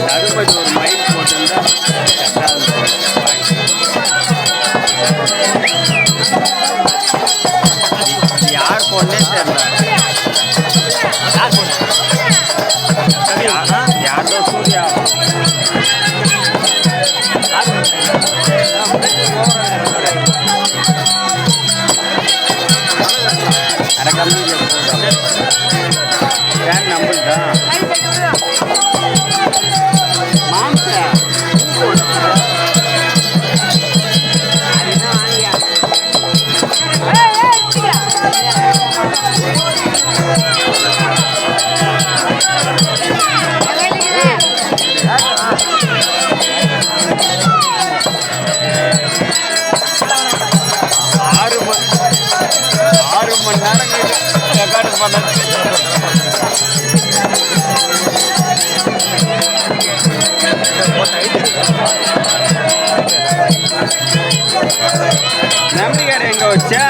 நடுப்பது ஒரு மைக் போட்டிருந்தா யார் போனே தெரியல. யாரோ சூர்யா அரை கம்பெனியில் ஃபேன் நம்புதா மாம்ச ஆறு மணி நேரம் ரெக்கார்டு பண்ண மெமரி கார்டு எங்க வச்சா?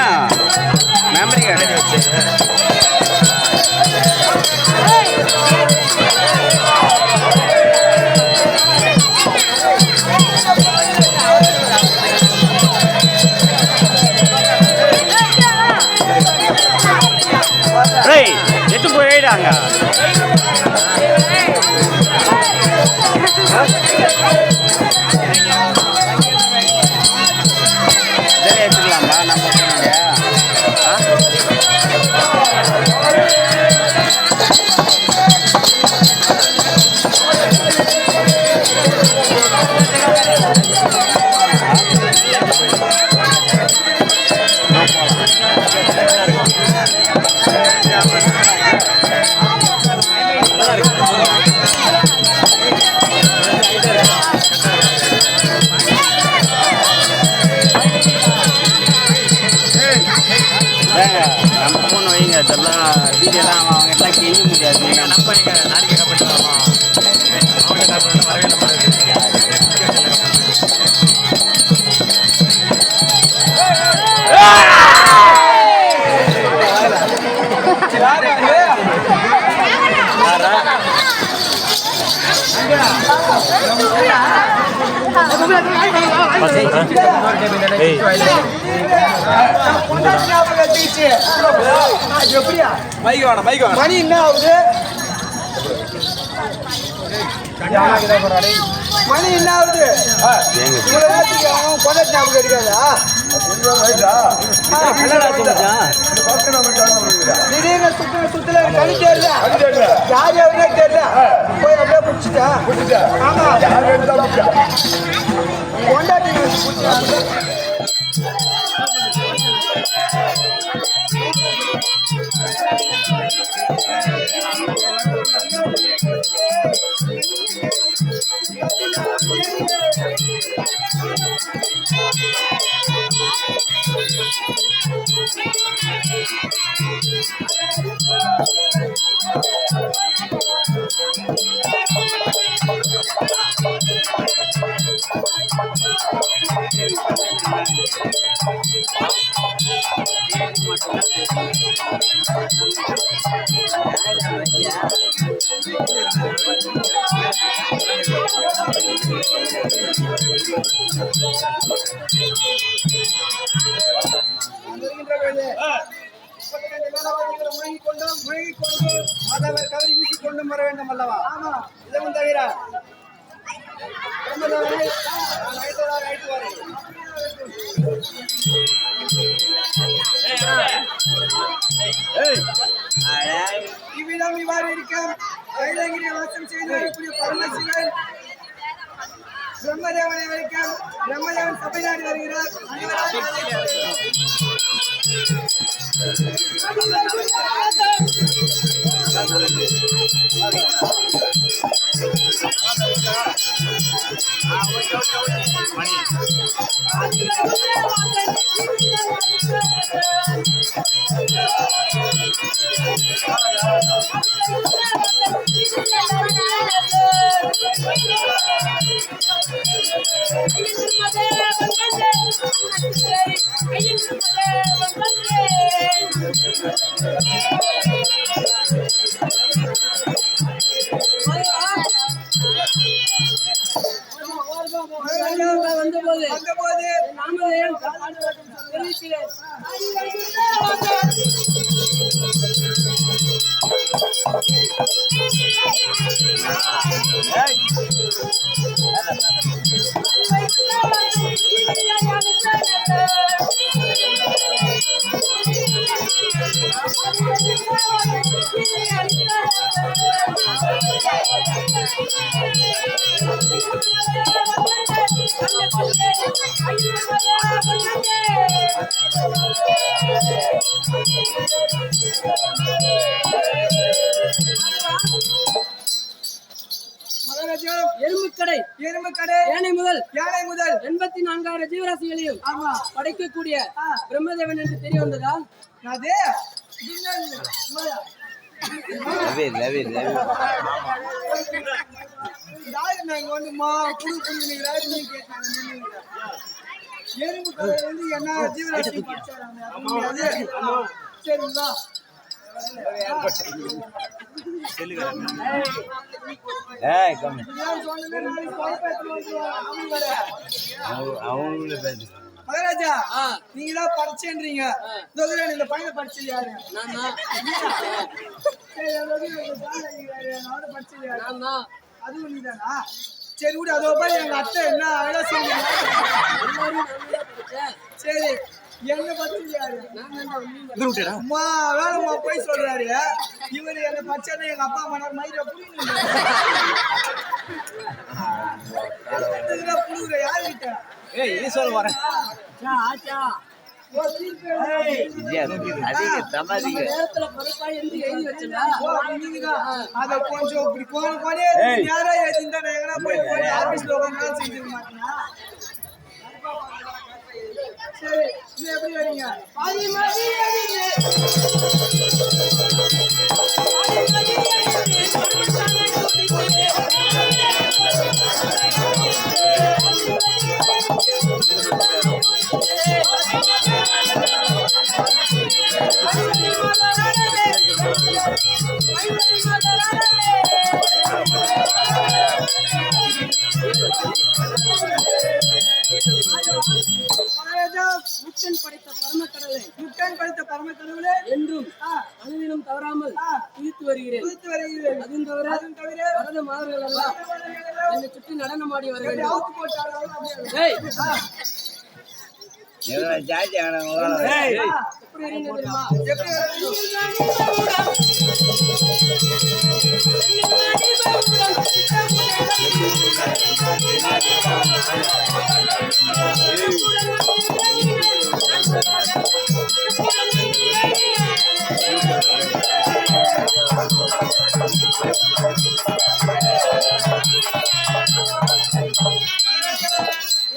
மெமரி கார்டு எட்டு போயிடாங்க. இதில் எடுத்துக்கலாமா நம்ம நம்ம ஃபோன் வைங்க. இதெல்லாம் வீடியோலாம் அவங்க எல்லாம் கேட்க முடியாது. நீங்கள் நம்ம எங்கள் நாளைக்கு கப்பட்டுலாமா அவங்க கப்பட்டு வரவே மணி என்ன ஆகுது? மணி என்ன ஆகுது? கொண்டாடி ஞாபகம் இருக்காதா? திடீர்னு சுத்துல கணி தெரியல, யார் யாருன்னே தெரியல, போய் அப்படியே பிடிச்சிட்டா. ஆமா கொண்டாடி கவரி வீசிக் கொண்டும் வர வேண்டும் அல்லவா? ஆமா, இதுவும் தவிர இவ்விதம் இவ்வாறு இருக்க கைலாங்கிரி வாசம் செய்து வரக்கூடிய பரமசிவன் பிரம்மதேவனை வைக்க பிரம்மதேவன் சபை நாடி வருகிறார். வந்தபோது வந்தபோது நாமதேயம் தெரிவிக்கிறேன். மகாராஜா எறும்புக்கடை எறும்பு கடை யானை முதல் யானை முதல் 84,000 ஜீவராசிகளையும் ஆமா படைக்கக்கூடிய பிரம்மதேவன் என்று தெரிய வந்ததா? அது யாரு நாங்க வந்துமா புது புது நீ கேட்டாங்க எறும்பு கடை வந்து என்ன ஜீவராசி படிச்சாராங்க சரிங்களா மகாராஜா நீங்க தான் படிச்சேன்றீங்க இந்த பையனை படிச்சது யாரு படிச்சது யாரு அதுவும் நீதானா சரி விடு அதோ போய் எங்க அத்தை என்ன அழகா சொல்லுங்க சரி என்ன படிச்சது யாரு அம்மா வேலைம்மா போய் சொல்றாரு இவரு என்ன படிச்சா எங்க அப்பா மன்னர் மயில புடுங்குற யாருக்கிட்ட நேரத்துல பொறுப்பாய் என்று எழுதி வச்சா அத கொஞ்சம் இப்படி கோணே யாரா எழுதிருந்தா நான் எங்கனா போய் ஆபீஸ்ல உட்கார்ந்து செஞ்சிருக்க மாட்டேனா சரி நீ எப்படி வரீங்க பாதி மாதிரி முட்டன் படைத்த பரமக்கடலை முட்டன் படைத்த பரமக்கடவுளே என்றும் அனுதினம் தவறாமல் குதித்து வருகிறேன். அதுவும் தவிர வரத மாதர்கள் எல்லாம் என்னை சுற்றி நடனமாடி வர வேண்டும். எப்படி இருந்தது தெரியுமா?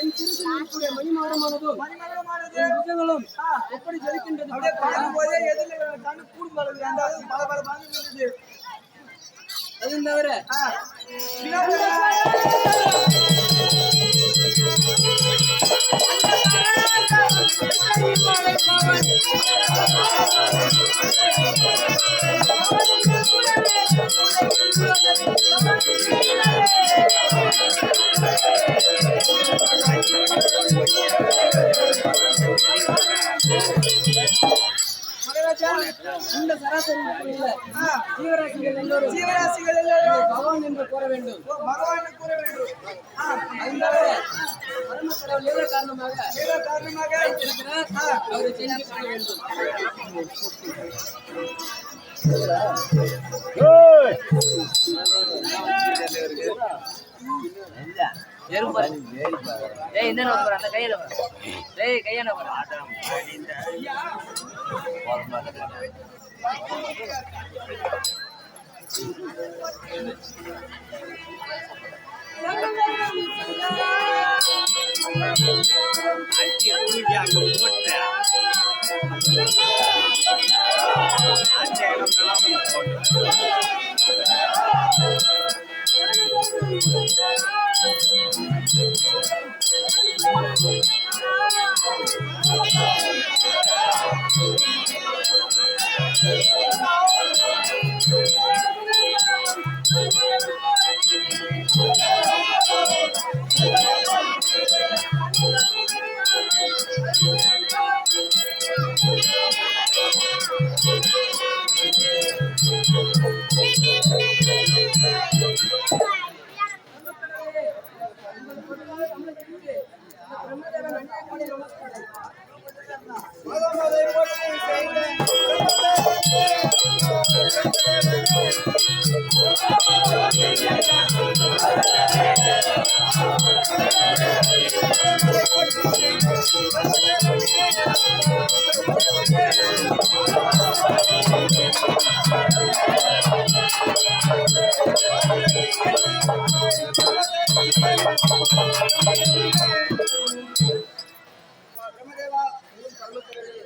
என் திருச்சிய மணிமாடமானதும் புத்தகங்களும் எப்படி ஜொலிக்கின்றது அதுவும் தவிர இந்த சராசரி ஜீவராசிகள் எல்லோரும் பகவான் என்று கூற வேண்டும். பரமக்கடவுள் ஏதோ காரணமாக இருக்கிறார். அவரை செஞ்சு பண்ண வேண்டும்.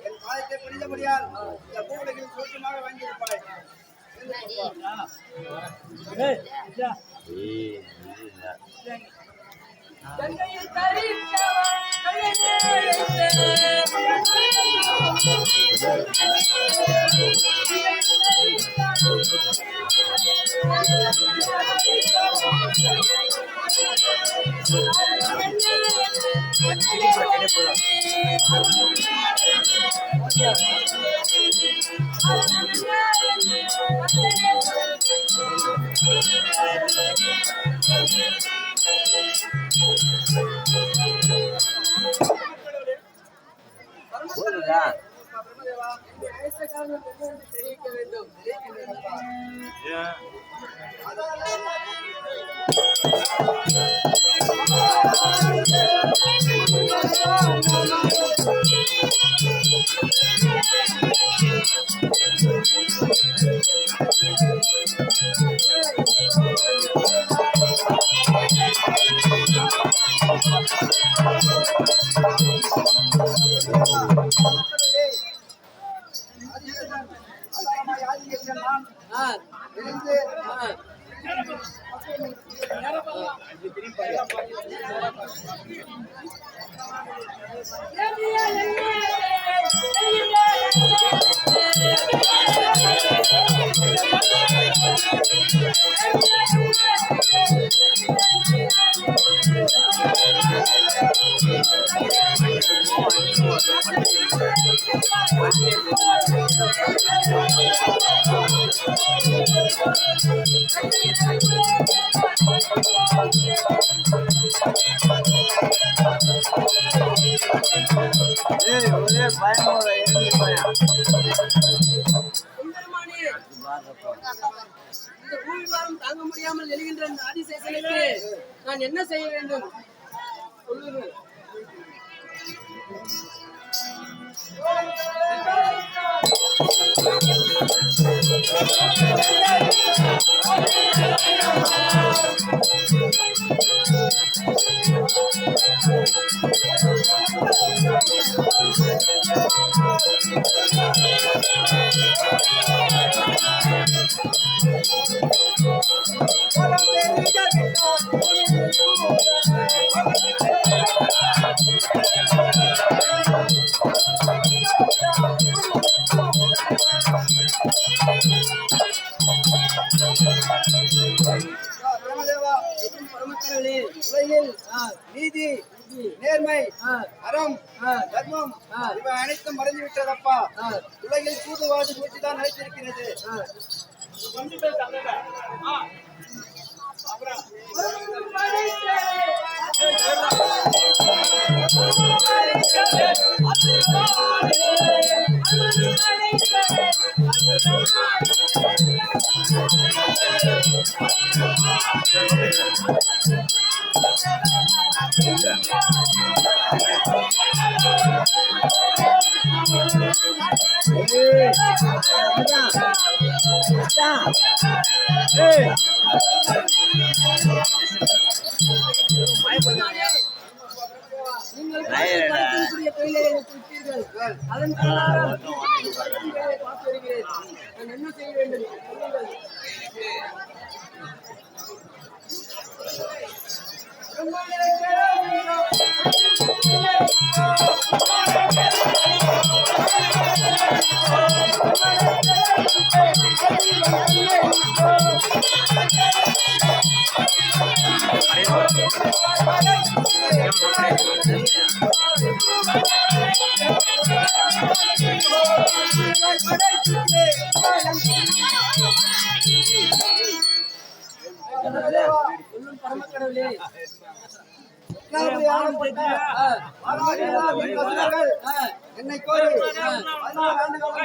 என் காலத்தை புரிந்தபடியால் இந்த பூவுலகில் சூட்சமாக வாங்கியிருப்பாய். கங்கையில் தரித்தவன் கல்லையே தெரிவிக்க வேண்டும். இந்த பூமி பாரம் தாங்க முடியாமல் எழுகின்ற இந்த ஆதிசேஷனுக்கு நான் என்ன செய்ய வேண்டும் சொல்லுங்கள். உலகில் நீதி, நேர்மை, அறம், தர்மம் இவை அனைத்தும் மறைந்து விட்டதப்பா. உலகில் சூதுவாது சூழ்ச்சி தான் நிலைத்திருக்கிறது. நீங்கள் படிக்கக்கூடிய தொழிலை எனக்கு விட்டீர்கள். அதன் காரணமாக பார்த்து வருகிறேன். நான் என்ன செய்ய வேண்டும் சொல்லுங்கள். சொல்லும் பரமக்கடவுளே என்னை கோரி 16 ஆண்டுகள்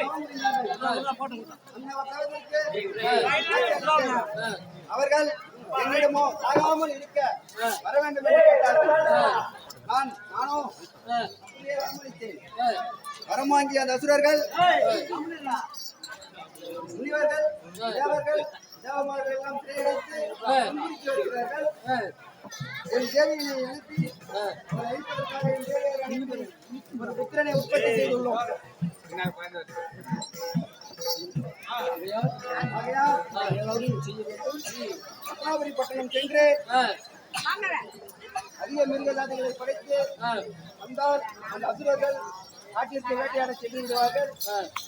அவர்கள் என்னிடமோ சாகாமல் இருக்க வர வேண்டும் என்று கேட்டார்கள். நானும் அனுமதித்தேன். வரம் வாங்கிய அந்த அசுரர்கள் முனிவர்கள் தேவர்கள் தேவமார்கள் எல்லாம் திரையடித்து வருகிறார்கள். என் தேவியை எழுப்பி அழிப்பதற்காக என் தேவியை அனுப்பி ஒரு புத்திரனை உற்பத்தி செய்துள்ளோம். பத்மாபுரி பட்டணம் சென்று அதிக மிருக ஜாதிகளை படைத்து வந்தால் அந்த அசுரர்கள் காட்டிற்கு வேட்டையாட சென்று விடுவார்கள்.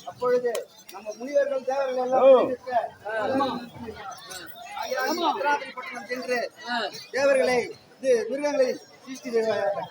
அப்பொழுது நம்ம முனிவர்கள் தேவர்கள் எல்லாம் பத்மாபுரி பட்டணம் சென்று தேவர்களை மிருகங்களை சீஷ்டி விடுவார்கள்.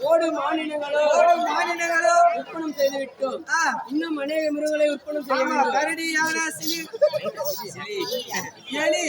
ஓடும் மாநிலங்களோ உற்பணம் செய்து விட்டோம். இன்னும் அநேக மிருகங்களை உற்பணம் செய்ய வேண்டும். கரடி, யானை, சிலி, எலி,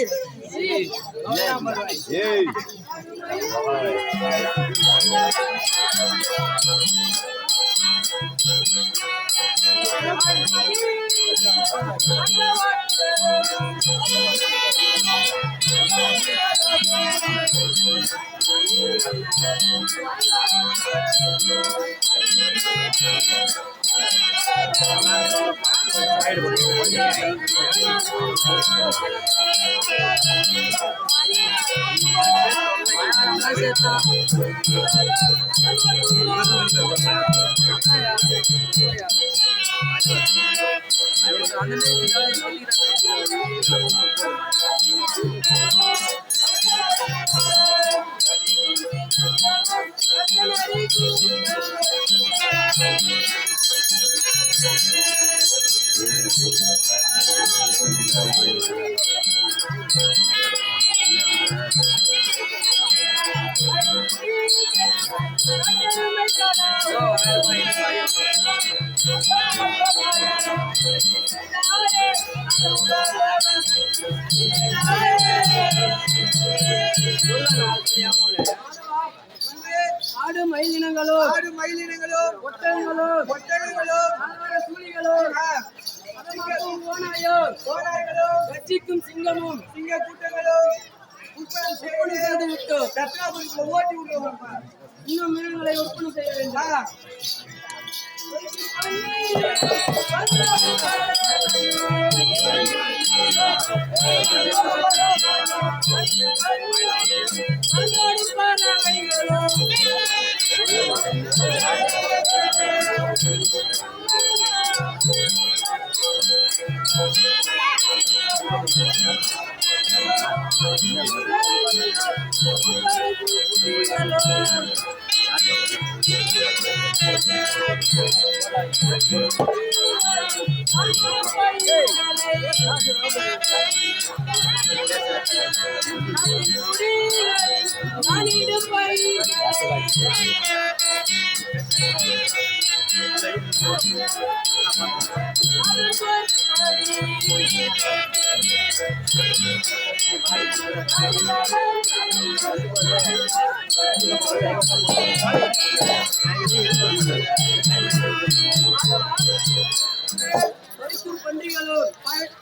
ஆடு மயிலினங்களோ ஒட்டகங்களோ சூழிகளோ ஓனாயோ கட்சிக்கும் சிங்கமும் சிங்க கூட்டங்களோ ஒப்பனை செய்து விட்டோம். ஓட்டி விடுவோம். இன்னும் மிருகங்களை ஒப்பனை செய்ய வேண்டும்.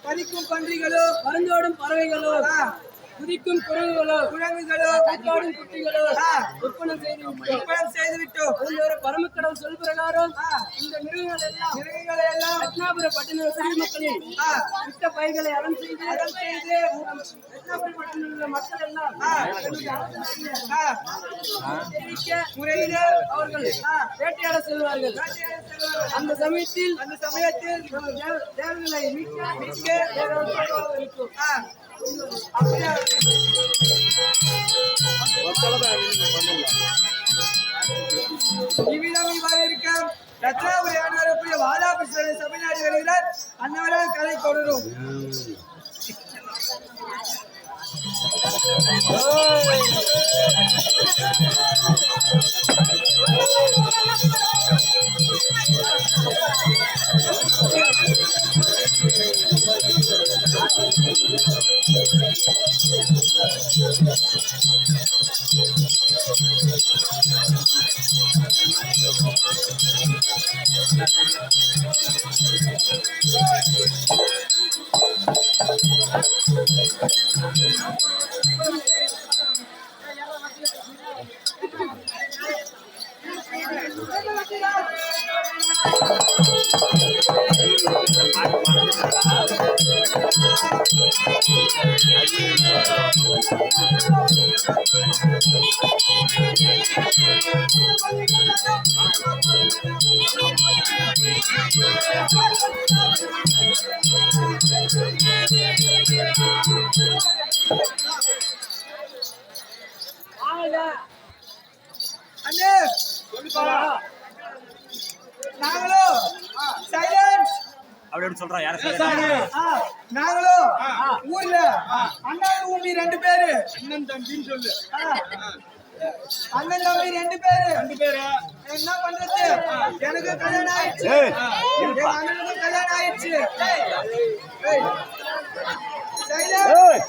பறிக்கும் பன்றிகளோ பறந்தோடும் பறவைகளோ குதிக்கும் குரங்குகளோ கட்டாடும் குட்டிகளோ ஒப்பனை செய்து விட்டோம். ஒரு பரமக்கடவுள் சொல் பிரகாரம் இந்த மிருகங்கள் எல்லாம் ரத்னாபுர பட்டின குடிமக்களின் விட்ட பைகளை அறம் செய்து ரத்னாபுர பட்டின உள்ள மக்கள் எல்லாம் தெரிவிக்க முறையில அவர்கள் வேட்டையாட செல்வார்கள். அந்த சமயத்தில் தேவர்களை மீட்க இருக்கும். இவ்விதம் இவ்வாறு இருக்க ரத்னாபுரி வாதாபிஸ்வரர் சபைநாடு வருகிறார். அன்னவரால் கதை தொடரும். அண்ணே நாங்களோ சைலன்ஸ் அப்படின்னு சொல்றா யார நாங்களோ ஊர்ல அண்ணன் ஊமி 2 பேரு அண்ணன் தம்பின்னு சொல்லு. அண்ணன் தம்பி 2 பேரு என்ன பண்றது? எனக்கு கல்யாணம் ஆயிடுச்சு, எங்க அண்ணனுக்கு கல்யாணம் ஆயிடுச்சு. சைலன்ஸ்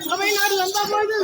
சபை நாடு வந்த போது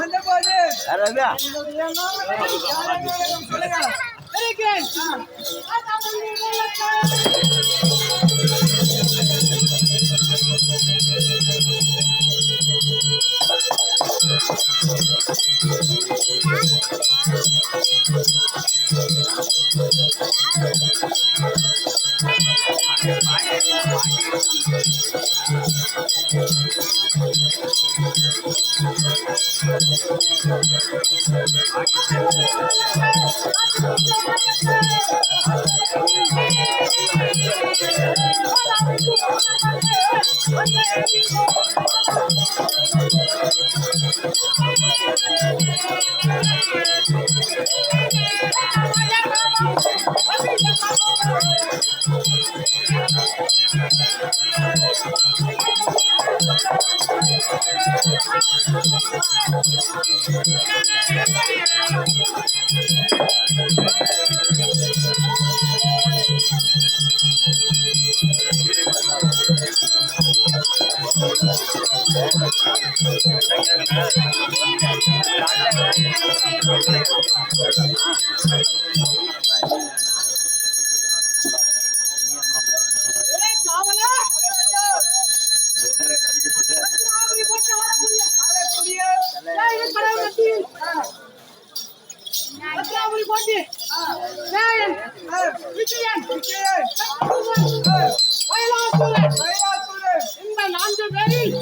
இந்த 4 பேரில்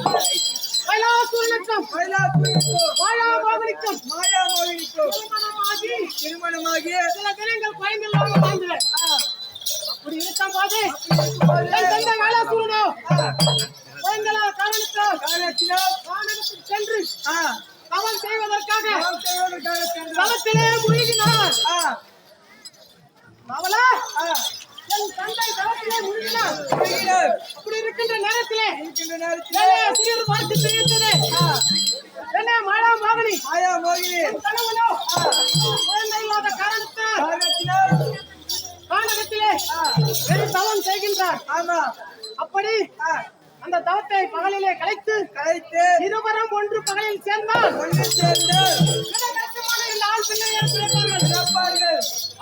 திருமணமாகி சில தினங்கள் பயனில்லாம வாழ்ந்தேன். அப்படி இருக்கும் போது வேளாசூரனோ காரணத்துக்கு சென்று தவம் செய்வதற்காக தவத்திலே மூழ்கினார். அவளா என் தந்தை தவத்திலே மூழ்கினார். அப்படி இருக்கின்ற நேரத்திலே சிறிது பார்த்து தெரிவித்தது என்ன மாயா மோகினி கணவனோ குழந்தை இல்லாத காரணத்தினால் கானகத்திலே வெறும் தவம் செய்கின்றார். அப்படி அந்த தவத்தை பகலிலே கலைத்து இருவரும் ஒன்று பகலில் சேர்ந்தால்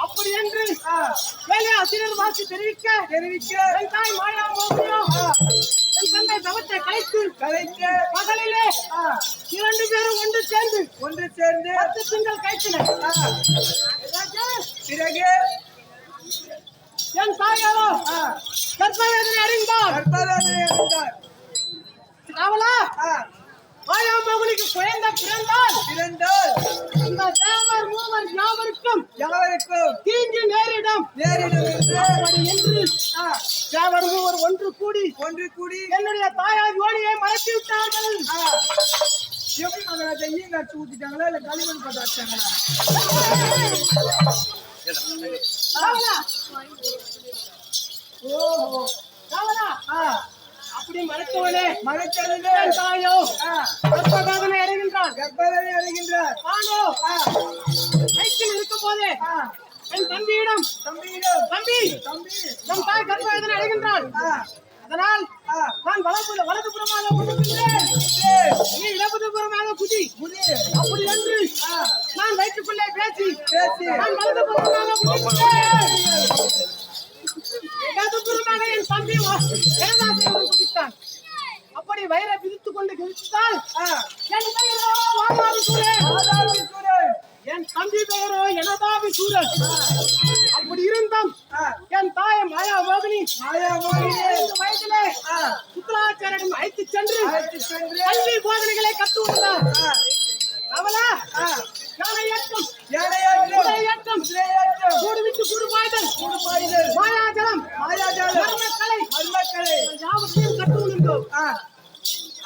அப்படி என்று ஆசிரியர் வாசி தெரிவிக்க என் தாய் மாயா மோகினியோ என் தந்தை தவத்தை கலைத்து பகலிலே 2 பேரும் ஒன்று சேர்ந்து 10 திங்கள் கழித்தனர். பிறகு என் தாயாரோ கர்ப்பவேதனை அறிந்தார். அவளா மாயா மோகினிக்கு குழந்தை பிறந்தால் இந்த தேவர் மூவர் யாவருக்கும் தீங்கு நேரிடும் என்று தேவர் மூவர் ஒன்று கூடி என்னுடைய தாயார் யோனியை மறைத்து விட்டார்கள். எப்படி மகராஜா ஈங்காட்சி ஊத்திட்டாங்களா இல்ல களிமண் போட்டு வச்சாங்களா? ஓஹோ அப்படி மறைத்தவனே தாயோ கர்ப்பவேதனை அடைகின்றார். ஆனோ வயிற்றில் இருக்கும் போதே என் தம்பியிடம் தம்பி நம் தாய் கர்ப்பவேதனை அடைகின்றாள். அதனால் நான் வலதுபுறமாக குதிக்கின்றேன், நீ இடதுபுறமாக குதி. அப்படி என்று நான் வயிற்றுக்குள்ளே பேசி நான் வலதுபுறமாக குதிக்கின்றேன். இடதுபுறமாக என் தம்பி குதித்தான். அப்படி வயிறை பிரித்துக் கொண்டு குதித்தால் என் பெயரோ வாதாபி சூரன், என் தம்பி பெயரோ எனதாபி சூரன். அப்படி இருந்தும் என் தாய் மாயா மோகினி வயதிலே சுக்கராச்சாரியிடம் அழைத்துச் சென்று கல்வி போதனைகளை கற்றுக்கொண்டார். அவளா யானையாட்டம் கூடு விட்டு கூடு பாய்தல் மாயாஜலம் மர்மக்கலை யாவற்றையும் கற்றுக்கொண்டோம்.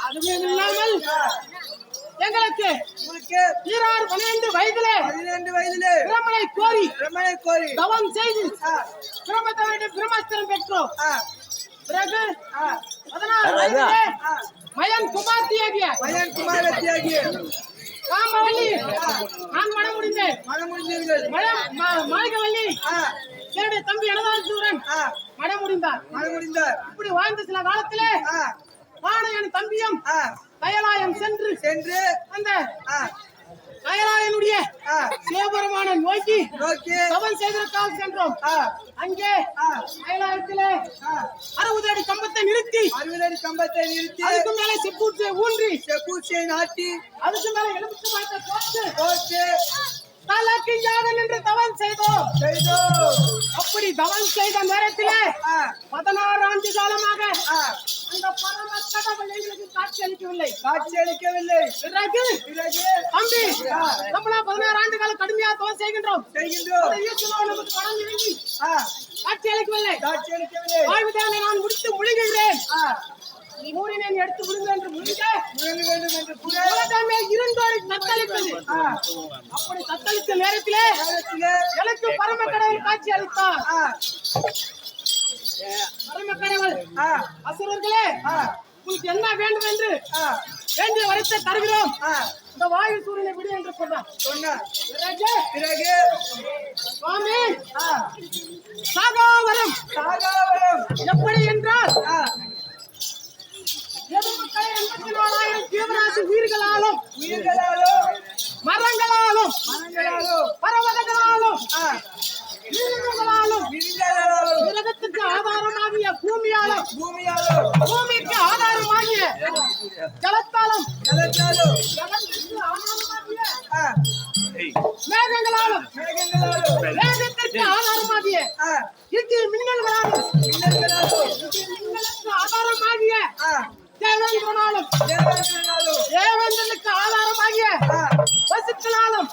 அதுவே இல்லாமல் எங்களுக்கு 12 வயதிலே பிரமனை கோரி தவம் செய்து பிரமத்தவரிடம் பிரம்மஸ்திரம் பெற்றோம். பிறகு 16 வயதிலே மயன் குமாரத்தியாகிய காமவல்லி நான் மனம் முடிந்தேன். மனம் முடிந்தீர்கள். மாளிகவல்லி என்னுடைய தம்பி எனதாசூரன் மனம் முடிந்தார். மனம் முடிந்தார். இப்படி வாழ்ந்த சில காலத்திலே நானும் என் தம்பியும் கயலாயம் சென்று அந்த கயலாயனுடைய சிவபெருமான நோக்கி தவம் செய்வதற்காக சென்றோம். அங்கே கயலாயத்திலே 60 அடி கம்பத்தை நிறுத்தி அதுக்கு மேலே செப்பூச்சை ஊன்றி நாட்டி அதுக்கு மேலே எலுமிச்சை பழத்தை போட்டு தலக்கியாக நின்று தவம் செய்தோம். அப்படி தவம் செய்த நேரத்திலே 16 ஆண்டு காலமாக அந்த பரம கடவுள் எங்களுக்கு காட்சி அளிக்கவில்லை. பிறகு தம்பி நம்மள 16 ஆண்டு காலம் கடுமையா தவம் செய்கின்றோம். நமக்கு படம் இறங்கி காட்சி அளிக்கவில்லை. வாழ்வுதானை நான் முடித்து முழுகிறேன். ஊரினை எடுத்து விடுங்க என்று முடிக்க இருந்தோரை தத்தளித்தது. அப்படி தத்தளித்த நேரத்திலே எனக்கு பரம கடவுள் காட்சி அளித்தார். பரம கடவுள் அசுரர்களே உங்களுக்கு என்ன வேண்டும் என்று வேண்டிய வரத்தை தருகிறோம். இந்த வாயு சூரியனை விடு என்று சொன்னார். பிறகு சுவாமி சாகாவரம் எப்படி என்றால் எதுமக்களை 84,000 ஜீவராசி உயிர்களாலும் மரங்களாலும் பர்வதங்களாலும் உலகத்துக்கு ஆதாரமாகிய பூமியாலும் பூமிக்கு ஆதாரமாகிய ஜலத்தாலும் ஜலத்துக்கு ஆதாரமாகிய மேகங்களாலும் மேகத்திற்கு ஆதாரமாகிய இடி மின்னல்களாலும் மின்னலுக்கு ஆதாரமாகிய தேவேந்திரனாலும் தேவேந்திரனுக்கு ஆதாரமாகிய பசுக்களாலும்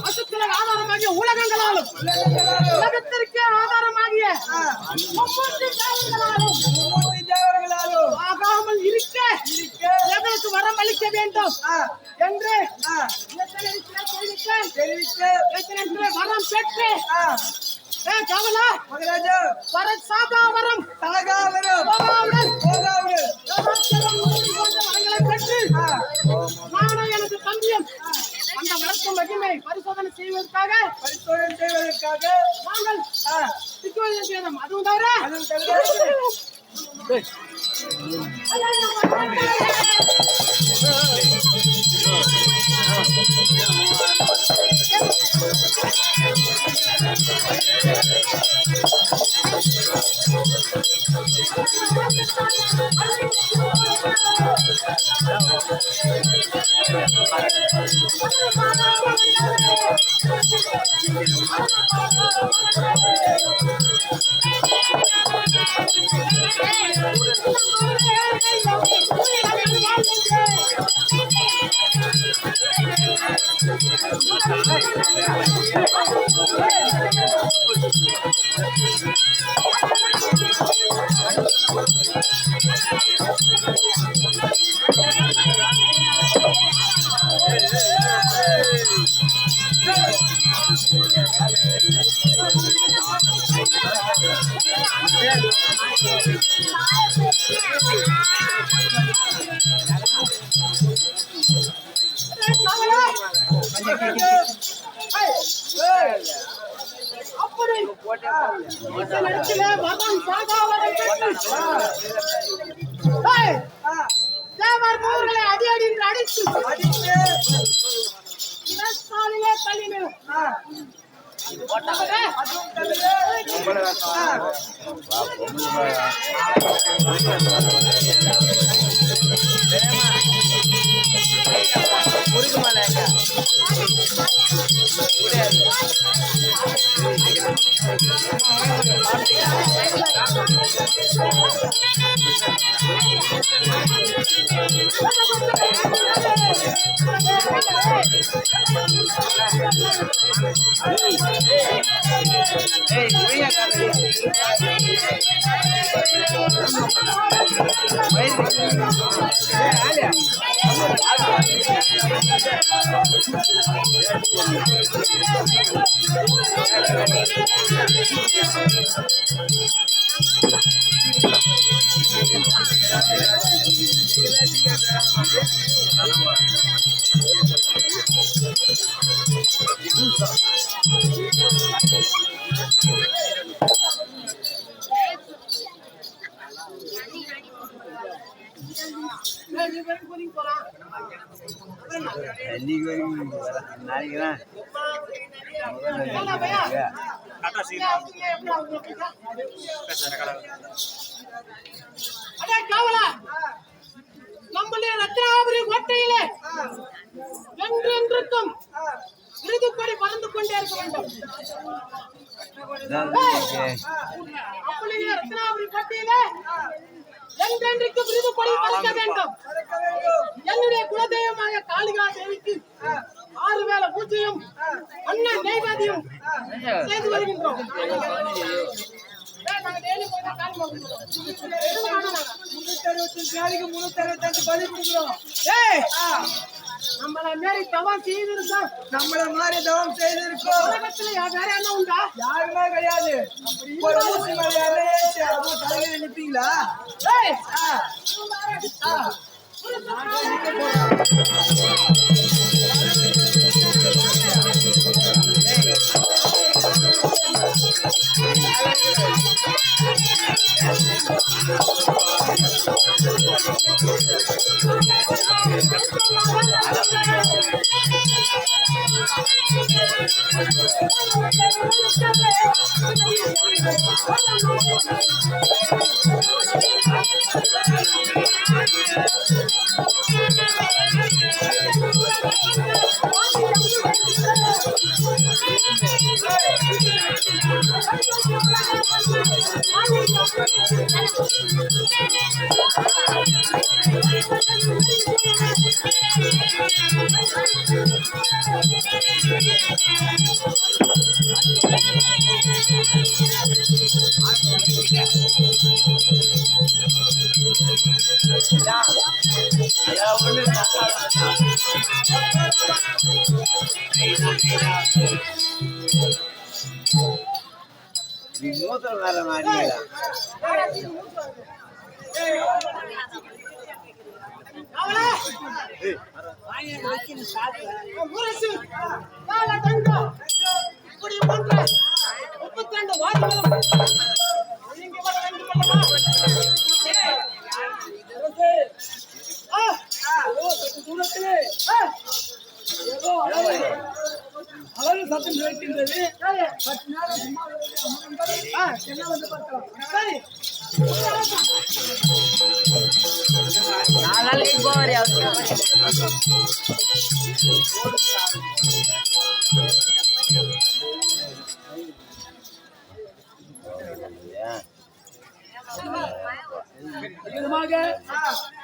பசுக்களின் ஆதாரமாகிய உலகங்களாலும் உலகத்திற்கு ஆதாரமாகிய ஆகாமல் இருக்க எங்களுக்கு வரம் அளிக்க வேண்டும் என்று வரம் பெற்று எனக்கு தம்பியம் அந்த வழக்கம் மகிமை பரிசோதனை செய்வதற்காக நாங்கள் செய்தோம். அதுவும் தவிர அடி அடி அடிச்சு நீ வரைக்கும் போறீங்க போலாம் நாளைக்கு தான் அடே காவலா நம்முடைய ரத்னாபுரி கோட்டையிலே என்றென்றுக்கும் விருதுப்படி பறந்து கொண்டே இருக்க வேண்டும். அப்படியே ரத்னாபுரி கோட்டையிலே என்றென்றைக்கு விருதுப்படி பறக்க வேண்டும். என்னுடைய குலதெய்வமாக காளிகா தேவிக்கு 6 வேளை பூஜையும் அண்ணன் நெய்வேதியும் செய்து வருகின்றோம். நம்மள மாதிரி தவம் செய்திருக்கோம். நம்மள மாதிரி தவம் செய்திருக்கோம். உலகத்துல வேற என்ன உண்டா? யாருமே கிடையாது. ஒரு ஊசி மலையாவே தலையில நிப்பீங்களா? மூத்தம் வேற மாதிரி இப்படி போன்ற 32 வார்த்தைகளும் அழகு சத்தம் கேட்கின்றது. என்ன வந்து பார்க்கலாம். சரி நாளைக்கு போவாரு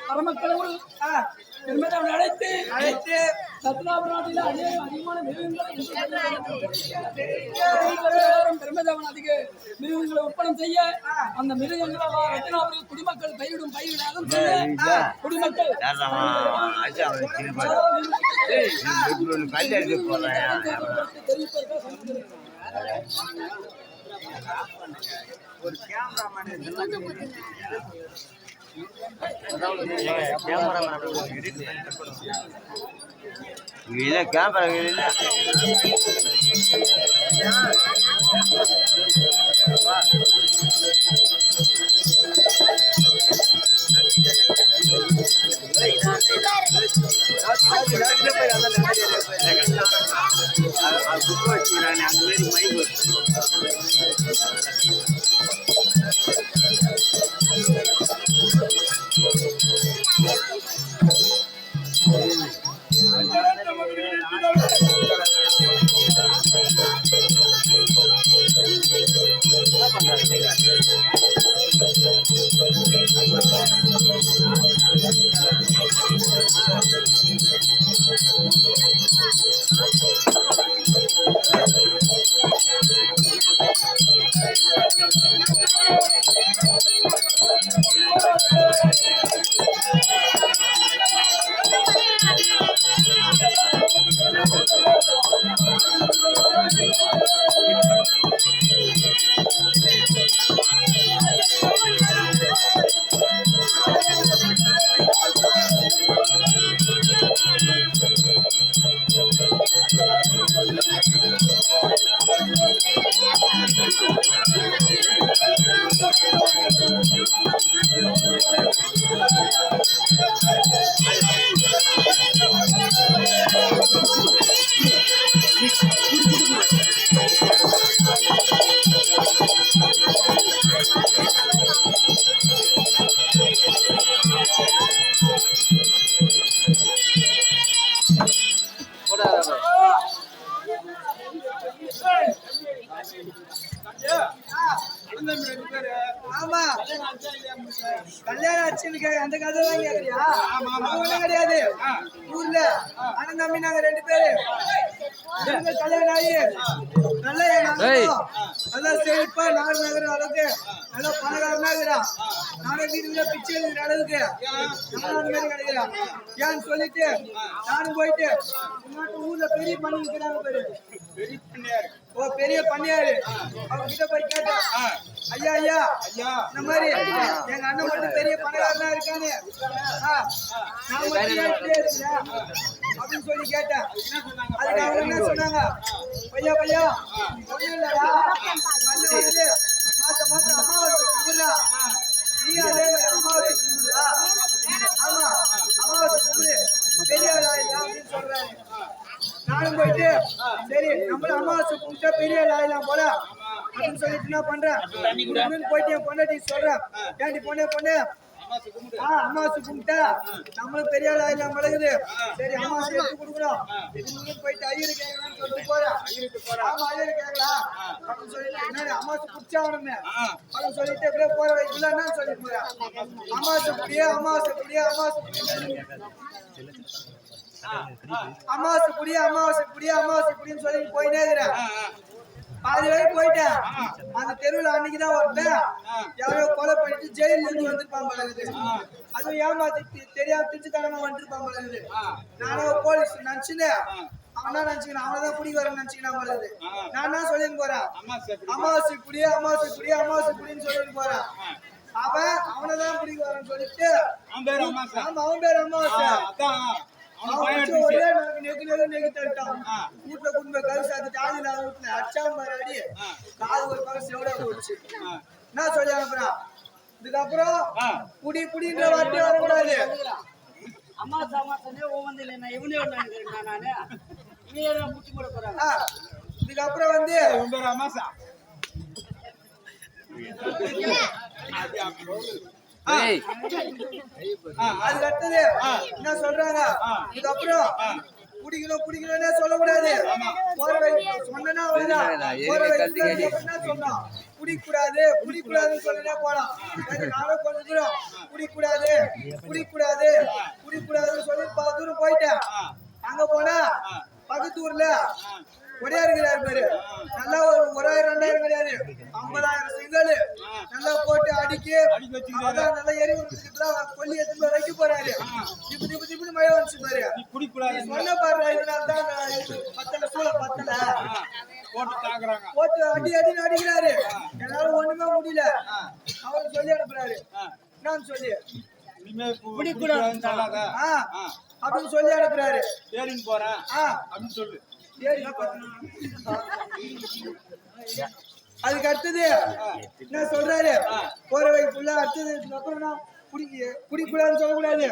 பரமக்கடவுள் பெருமைதான் அழைத்து சத்னாபுராட்டில அதிகமான பெருமைதாவன் அதிக மிருகங்களை ஒப்பனம் செய்ய அந்த மிருகங்களை ரத்னாபுரி குடிமக்கள் பயிரிடும் பயிரிடாதும் செய்ய குடிமக்கள் ஒரு கேமராமேன் கேமரா Thank you. கல்யாணம் ஆச்சுன்னு அந்த கதை தான் கேக்குறியா? ஒண்ணும் கிடையாது. ஊர்ல அண்ணன் தம்பி நாங்க 2 பேரு கல்யாணம் ஆகி நல்லா நல்லா செழிப்பா நாடு நகர அளவுக்கு நல்லா பணக்காரனா இருக்கிறான். நானே வீட்டுக்குள்ள பிச்சை எடுக்கிற அளவுக்கு அந்த மாதிரி கிடைக்கிறான். ஏன்னு சொல்லிட்டு நானும் போயிட்டு ஊர்ல பெரிய பண்ணி இருக்கிறாங்க பேரு பெரிய பண்ணியாரு அவங்க கிட்ட போய் கேட்டேன். ஐயா ஐயா இந்த மாதிரி எங்க அண்ணன் மட்டும் பெரிய பணக்காரனா இருக்கானு நான் மட்டும் இருக்கிறேன் அப்படின்னு சொல்லி கேட்டேன். அதுக்கு அவங்க என்ன சொன்னாங்க? பையா பையா ஒண்ணும் இல்லடா, அண்ணன் வந்து மாசம் மாசம் அமாவாசை கும்பிடுறா, நீ அதே மாதிரி அமாவாசை கும்பிடுறா. ஆமா அமாவாசை கும்பிடு பெரிய அப்படின்னு சொல்றாரு. நானும் போயிட்டு சரி நம்மளும் அமாவாசை கும்பிட்டா பெரிய ஆயிடலாம் போல அப்படின்னு சொல்லிட்டு என்ன பண்றேன் போயிட்டு என் பொண்டாட்டி சொல்றேன். ஏன்டி பொண்ணு அமாவாசை கும்பிட்டா நம்மளும் பெரிய ஆயிடலாம் பழகுது, சரி அமாவாசை எடுத்து கொடுக்கணும் போயிட்டு ஐயரு கேட்கலாம்னு சொல்லிட்டு போறேன். ஆமா ஐயரு கேட்கலாம் அப்படின்னு சொல்லிட்டு என்ன அமாவாசை குடிச்சாகணுமே அப்படின்னு சொல்லிட்டு எப்படியே போற வயசுல என்ன சொல்லிட்டு போறேன். அமாவாசை குடியே அமாவாசை குடியே அமாவாசை அமாவாசை குடின்னு சொல்லி போயிட்டே இருக்கிறேன். பாதி வரைக்கும் போயிட்டேன். அந்த தெருவில் அன்னைக்குதான் ஒருத்தன் யாரோ கொலை பண்ணிட்டு ஜெயில இருந்து வந்திருப்பான் பழகுது. அதுவும் ஏமாத்தி தெரியாம திருச்சித்தனமா வந்துருப்பான் பழகுது. நானும் போலீஸ் நினைச்சுன்னு அவனா நினைச்சுக்கிறேன், அவனதான் குடி வர நினைச்சுக்கிறான் பழகுது. நான் என்ன சொல்லிட்டு போறேன், அமாவாசை குடியே குடின்னு சொல்லிட்டு போறேன். அவனதான் குடி வரன்னு சொல்லிட்டு அவன் பேர் அமாவாசை ஒரே நெகு தட்டான். வீட்டுல குடும்ப கரு சாத்திட்டு ஆதில வீட்டுல அச்சாம் அடி காது ஒரு பக்கம் செவடா போச்சு. என்ன சொல்லி அனுப்புறான். இதுக்கப்புறம் புடின்ற வார்த்தையே வரக்கூடாது. அம்மா சாமாசனே ஓவந்து இல்ல நான் இவனே நான் நானே நீ முட்டி போட போறாங்க. இதுக்கப்புறம் வந்து அமாசா அதுக்கு அடுத்தது என்ன சொல்றாங்க, இதுக்கப்புறம் குடிக்கணும்னே சொல்லக்கூடாது. போற வயசு சொன்னா போற வயசுல என்ன சொன்னோம், குடிக்கூடாதுன்னு சொல்லினே போலாம். நானும் கொஞ்சம் தூரம் குடிக்கூடாதுன்னு சொல்லி தூரம் போயிட்டேன். அங்க போனா பக்கத்து ஊர்ல ஒரே இருக்கிறாரு பேரு. நல்லா ஒரு 1000-2000 கிடையாது, 50,000 சிங்கல் நல்லா போட்டு அடிக்கி நல்லா எரி கொல்லி எடுத்து வைக்க போறாரு. திப்பு மழை வந்துச்சு பாரு. சொன்ன பாரு இதனால்தான் பத்தல சூழ பத்தல போட்டு அடின்னு அடிக்கிறாரு. என்னால ஒண்ணுமே முடியல. அவரு சொல்லி அனுப்புறாரு. நான் சொல்லி அப்படின்னு சொல்லி அனுப்புறாரு. போறேன் அப்படின்னு சொல்லு. அதுக்கு அடுத்தது என்ன சொல்றாரு, போற வயசுல அடுத்தது அப்புறம் குடிக்கூடாதுன்னு சொல்லக்கூடாது,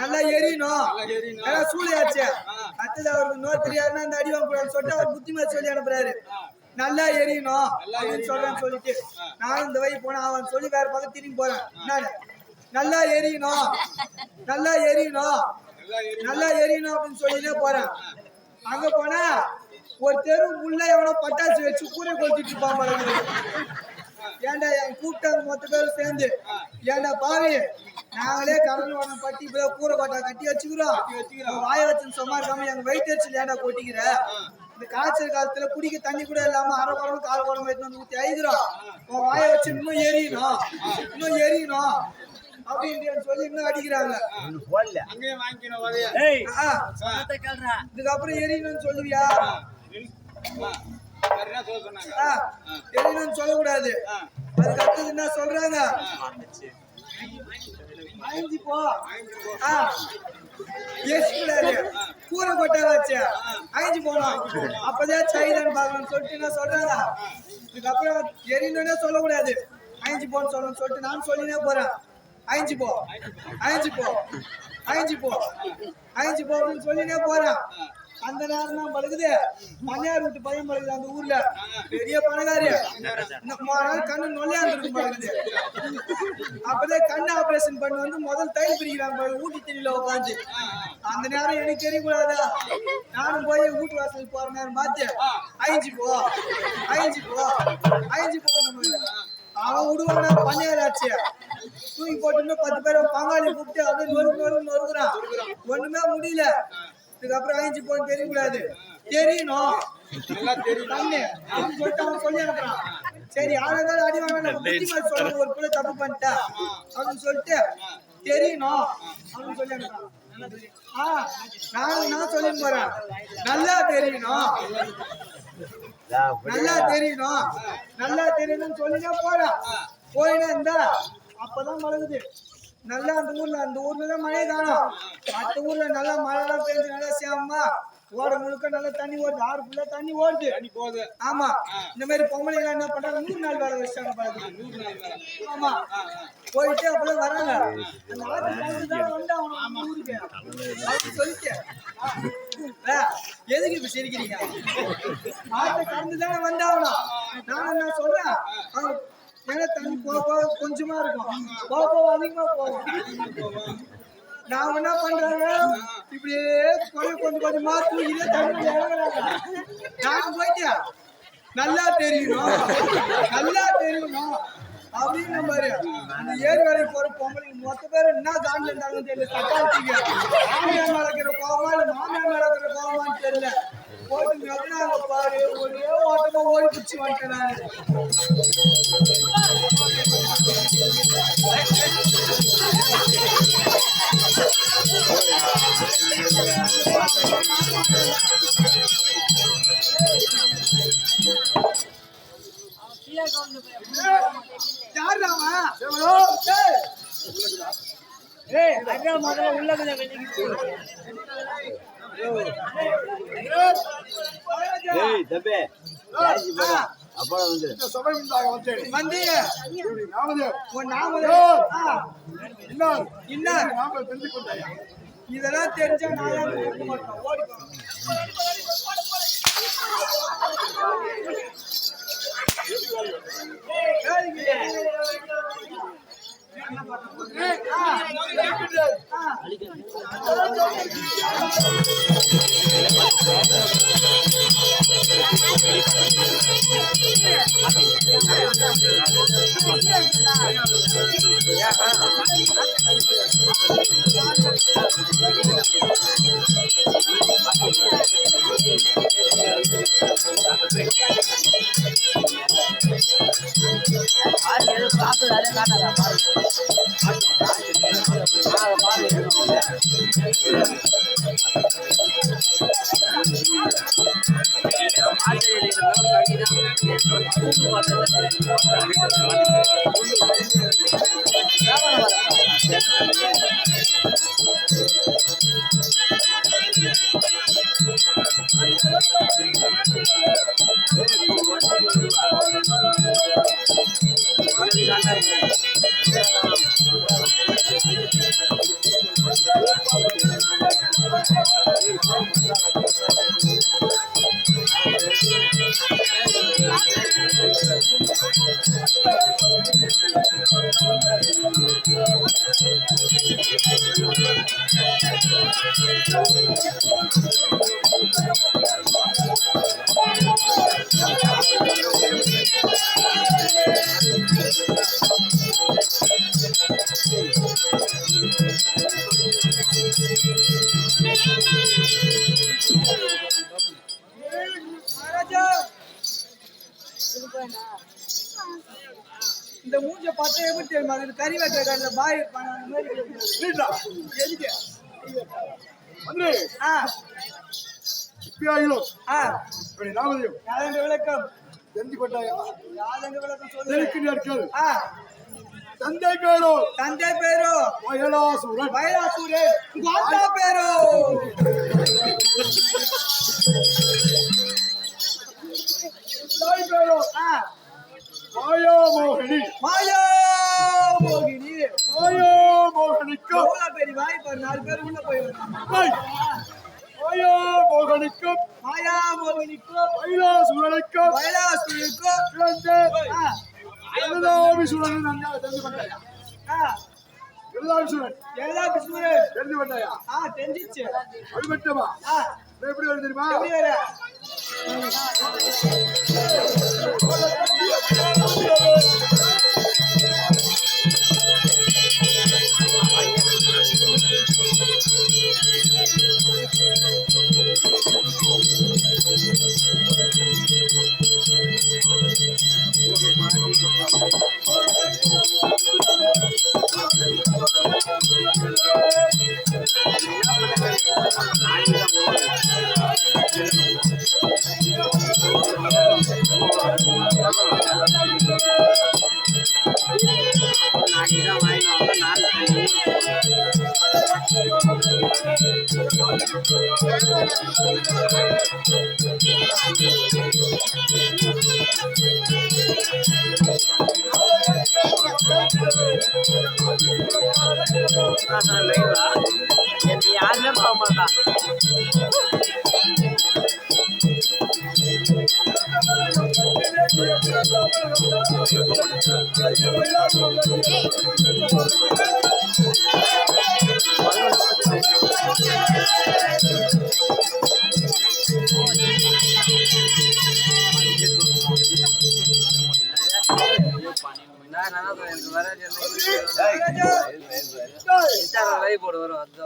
நல்லா எரியணும் சூளையாச்சு. அடுத்தது அவருக்கு நோ தெரியாதுன்னா அந்த அடி வாங்க கூடாதுன்னு சொல்லிட்டு அவர் புத்திமதி சொல்லி அனுப்புறாரு. நல்லா எரியணும் அப்படின்னு சொல்றேன்னு சொல்லிட்டு நானும் இந்த வழி போனா அவன் சொல்லி வேற பக்கம் திரும்பி போறேன். நான் நல்லா எரியணும் அப்படின்னு சொல்லிட்டே போறேன். அங்க போனா ஒரு தெரு உள்ள எவனோ பட்டாசு வச்சு கூரை கொளுத்திட்டு இருப்பான். ஏன்டா என் கூப்பிட்டாங்க மொத்த பேரும் சேர்ந்து, ஏன்டா பாவி நாங்களே கடல் வனம் பட்டி கூரை கொட்டா கட்டி வச்சுக்கிறோம், வாய வச்சுன்னு சும்மா இருக்காம எங்க வயிற்று வச்சு ஏன்டா கொட்டிக்கிற, இந்த காய்ச்சல் காலத்துல குடிக்க தண்ணி கூட இல்லாம அரை குடம்பு 1/4 குடம்பு எடுத்து வந்து ஊத்தி ஐதுறோம், உன் வாய வச்சு இன்னும் எரியணும் அப்படின்னு சொல்லி இன்னும் அடிக்கிறாங்க. இதுக்கப்புறம் எரியணும்னு சொல்லுவியா, எரியணும்னு சொல்லக்கூடாது. அதுக்கு அடுத்தது என்ன சொல்றாங்க, கூரை கொட்டா வச்சு அழிஞ்சு போனோம் அப்பதான் சைதான்னு பாக்கணும்னு சொல்லிட்டு என்ன சொல்றாங்க. இதுக்கப்புறம் எரியணும்னே சொல்லக்கூடாது, அழிஞ்சு போன்னு சொல்லணும்னு சொல்லிட்டு நான் சொல்லினே போறேன். அழிஞ்சு போ அப்படின்னு சொல்லினே போறேன். அந்த நேரம் தான் பழகுது மணியார் வீட்டு பையன் பழகுது. அந்த ஊர்ல பெரிய பணக்காரி கண்ணு நொல்லையாந்துருக்கு பழகுது. அப்பதான் கண்ணு ஆபரேஷன் பண்ணி வந்து முதல் தையல் பிரிக்கிறாங்க ஊட்டி தெரியல உட்காந்து. அந்த நேரம் எனக்கு தெரியக்கூடாதா, நானும் போய் வீட்டு வாசல் போற நேரம் பார்த்து அழிஞ்சு போ அவன் விடுவானா பண்ணியாச்சு தூக்கி போட்டு 10 பேர் பங்காளி கூப்பிட்டு அப்படியே நொறுக்குறான் ஒண்ணுமே முடியல இதுக்கப்புறம் அழிஞ்சு போய் தெரியக்கூடாது தெரியணும் சொல்லிட்டு அவன் சொல்லி அனுப்புறான் சரி யாராவது அடி வாங்க நம்ம புத்திமாரி சொல்ல ஒரு பிள்ளை தப்பு பண்ணிட்டா அப்படின்னு சொல்லிட்டு தெரியணும் அப்படின்னு சொல்லி அனுப்புறான் நான் சொல்லி போறேன் நல்லா தெரியணும் நல்லா தெரியணும்னு சொல்லிதான் போறேன் போயினா இருந்தா அப்பதான் மழகுது நல்லா அந்த ஊர்ல தான் மழையை காணும் மற்ற ஊர்ல நல்லா மழைலாம் பெஞ்சு நல்லா சேமா ஓட முழுக்க நல்லா தண்ணி ஓடுது 6 ஃபுல்லா தண்ணி ஓடுது ஆமா இந்த மாதிரி பொம்பளைங்க என்ன பண்றாங்க 100 நாள் வேலை வச்சாங்க பாருங்க ஆமா போயிட்டு அப்பதான் வராங்க அந்த ஆத்து தான் வந்து அவன் ஊருக்கு அப்படின்னு சொல்லிட்டு எதுக்கு இப்ப சிரிக்கிறீங்க ஆத்தை கடந்து தானே வந்தாகணும் நான் என்ன சொல்றேன் ஏன்னா தண்ணி போக கொஞ்சமா இருக்கும் போக அதிகமா போகும் நாம என்ன பண்றாங்க இப்படியே கொஞ்சமா தூக்கிட்டே தண்ணி இறங்குறாங்க நான் போயிட்டேன் நல்லா தெரியணும் அப்படின்னு பாரு அந்த ஏரி வேலைக்கு போற பொம்பளைக்கு மொத்த பேர் என்ன காண்டில் இருந்தாலும் தெரியல தக்காளிங்க மாமியார் மேல இருக்கிற கோவமா இல்ல மாமியார் மேல இருக்கிற கோவமான்னு தெரியல போட்டு மெதனாங்க பாரு ஒரே ஓட்டமா ஓடி பிடிச்சி வந்துட்டேன் இதெல்லாம் தெரிஞ்சா நான் இந்த மூஞ்ச பார்த்தா எப்படி தெரியுமா அது கறி வெட்டுற கடையில பாய் இருப்பாங்க அந்த மாதிரி எதுக்கு விளக்கம் தெரிஞ்சு கொண்டாயா விளக்கம் சொல்லு தந்தை பேரோ வயலாசூரன் வாத்தா பேரோ தாய் பேரோ மாயாமோகினிக்கு பெரிய வாய் பாரு 4 பேர் உள்ள போய் மாயாமோகனுக்கும் வயலாசூரனுக்கும் எழுதாவிசூரன் தெரிஞ்சு கொண்டாயா தெரிஞ்சு கொண்டாயா தெரிஞ்சிச்சு அது மட்டுமா எப்படி வருது தெரியுமா எப்படி யாருமே போக மாட்டா போட வரும் அது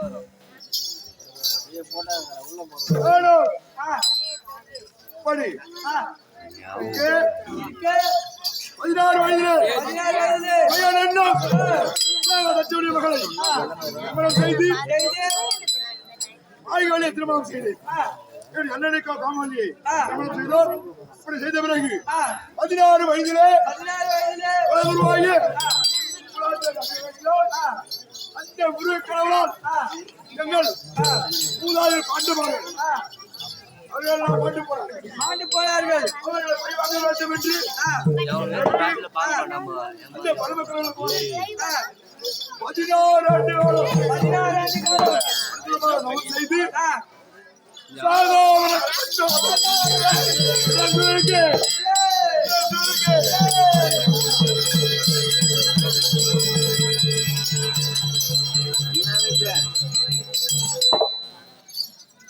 வரும் படி 16 வயதிலே பையன் எண்ணம் தச்சுடைய மகளை திருமணம் செய்து ஆய்வாளியை திருமணம் செய்தேன் அண்ணனுக்கா காமாலியை திருமணம் செய்தோம் அப்படி செய்த பிறகு 16 வயதிலே உருவாகி அந்த முருக கடவுளால் எங்கள் மூதாதையர் பாண்டுமார்கள் அவர்கள் பாண்டு போனார்கள் அவர்களை பழிவாங்க வேண்டும் என்று அந்த பரமக்கடவுள் 16 ஆண்டு காலம் செய்து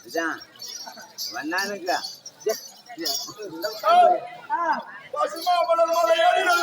சாதாரண வண்ணானுக்கா பசுமா மலர் மலையாடினோ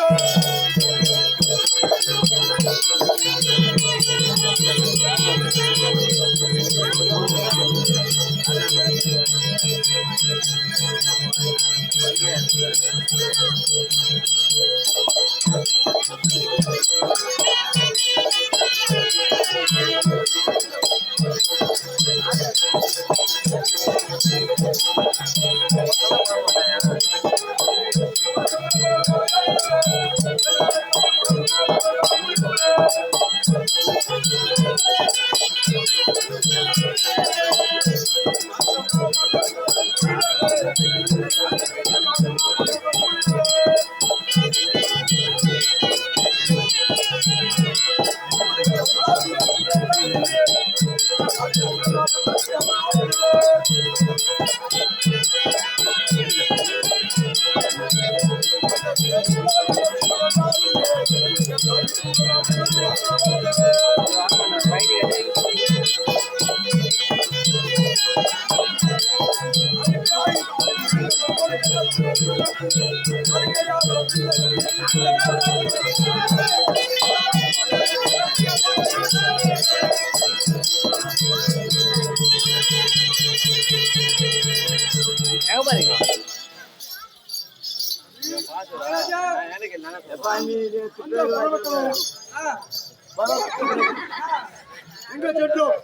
எங்க செட்டோம்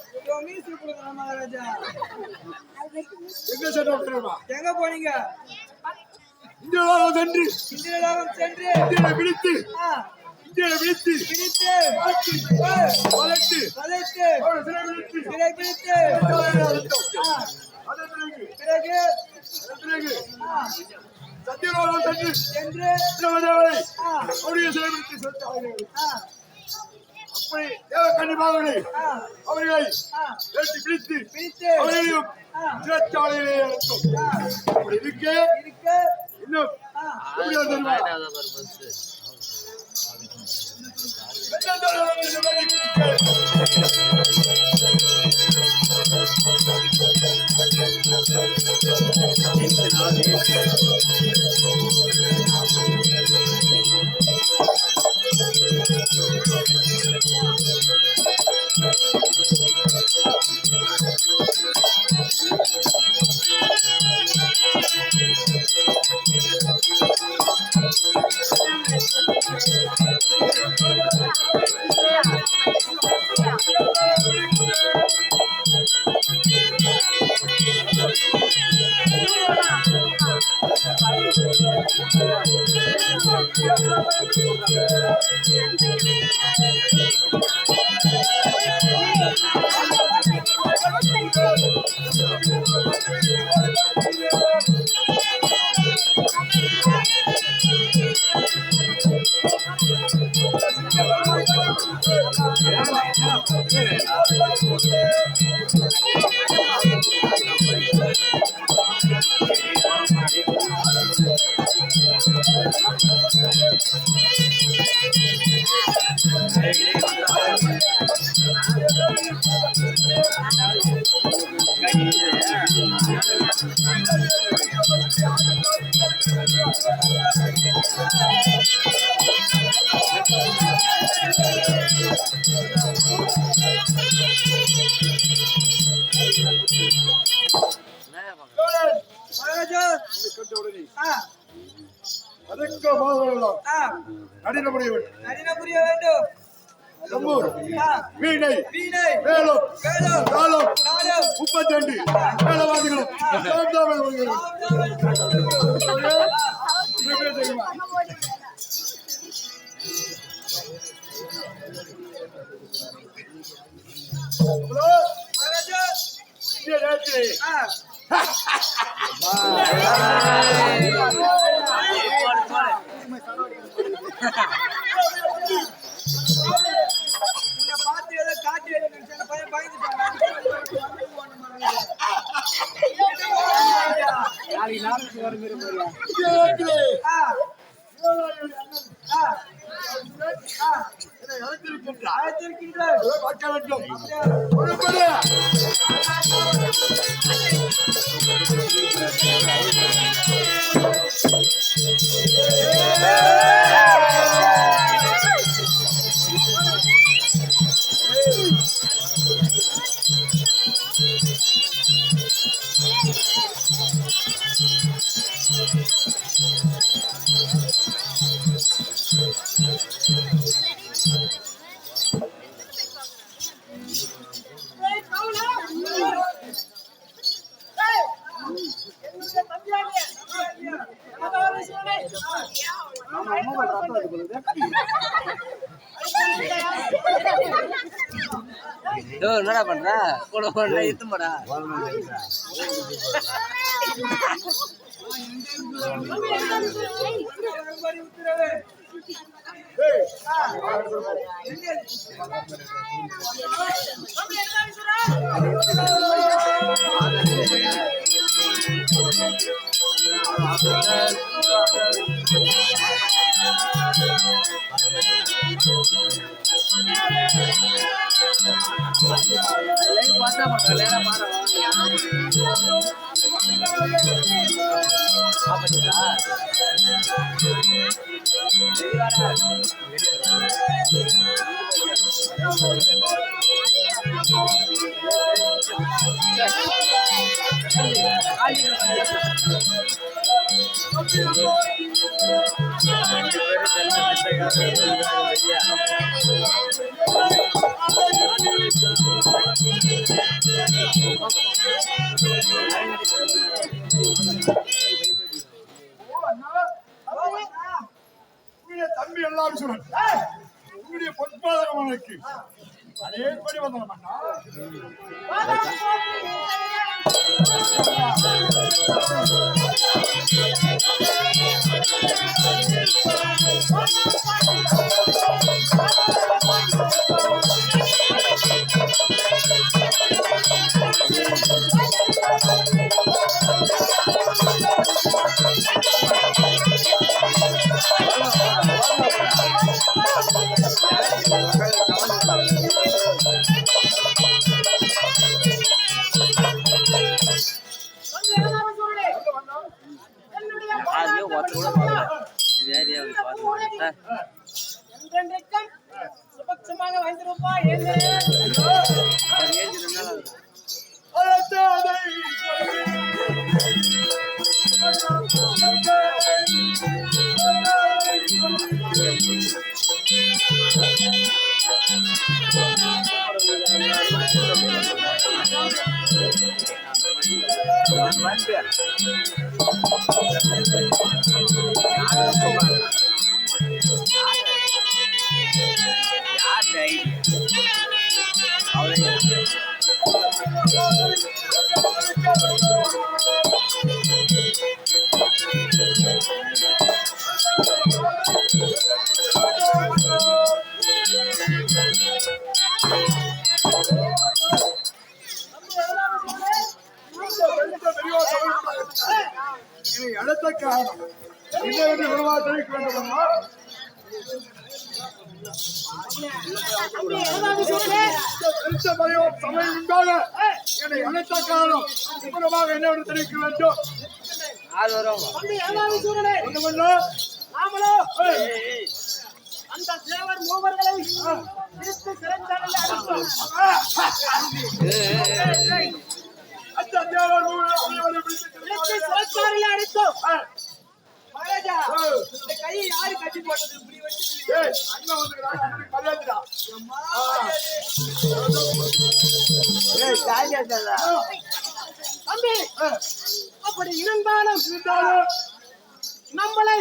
மகாராஜா எங்க செட்டோம் தெரியுமா எங்க போனீங்க இந்தியாவில் சென்று இந்தியாவும் சென்று இந்தியாவை பிடித்து இந்தியாவை பிடித்து பிடித்து வளர்த்து வளைத்து அவரை சிறை பிடித்து சிறை பிடித்து அதன் பிறகு பிறகு சத்தியலோகம் சென்று சென்று தேவதேவரை அவருடைய சிறை பிடித்து செலுத்தார்கள் அப்படி தேவக்கன்னிமார்களை அவர்களை ஏற்றி பிடித்து பிடித்து அவர்களையும் சிறைச்சாலையிலே அழைத்தோம். அப்படி இருக்க இன்னும் எப்படி தெரியுமா மகாராஜா அதற்கு மாதவர்களாம் நடின புரிய வேண்டும். நடின புரிய வேண்டும். சம்பூர் வீணை வீணை மேலும் வேலம் காலம் காலம் 32 மேலவாதிகளும் சாந்தாமல் வருகிறோம். தெரியுமா? மகாராஜா இந்திய நாட்டிலே உன்னை பார்த்து ஏதோ காட்டி நினைச்சேன் பையன் பயந்துட்டான். இந்திய நாட்டிலே என்னை அழைத்திருக்கின்றார். அழைத்திருக்கின்றார். பார்க்க வேண்டும். ஒருபடி. என்னடா பண்ற கூட ஒண்ணு எத்துமாடா உத்தரவு. பார்த்தா பண்றேன் தம்பி எல்லாம் சொல்றேன். உங்களுடைய பொற்பாதகமானக்கு அதேபடி வந்தோம் அண்ணா. சுபட்சமாக வைத்திருப்பா காரணம் என்னவென்று விவரமாக தெரிவிக்க வேண்டுமா? சமயம் உண்டாக என்னை அழைத்த காரணம் விவரமாக என்னவென்று தெரிவிக்க வேண்டும். நாமளோ அந்த தேவர் மூவர்களை பிடித்து சிறைச்சாலையில் அடைத்தோம். அந்த தேவர் மூவரை பிடித்து சிறைச்சாலையில் அடைத்தோம். மகாராஜா இந்த கையை யாரு கட்டி போட்டது இப்படி வச்சு அண்ணன் வந்துக்கிறாங்க, அண்ணனுக்கு மரியாதைடா. தம்பி அப்படி இருந்தாலும் நம்மளை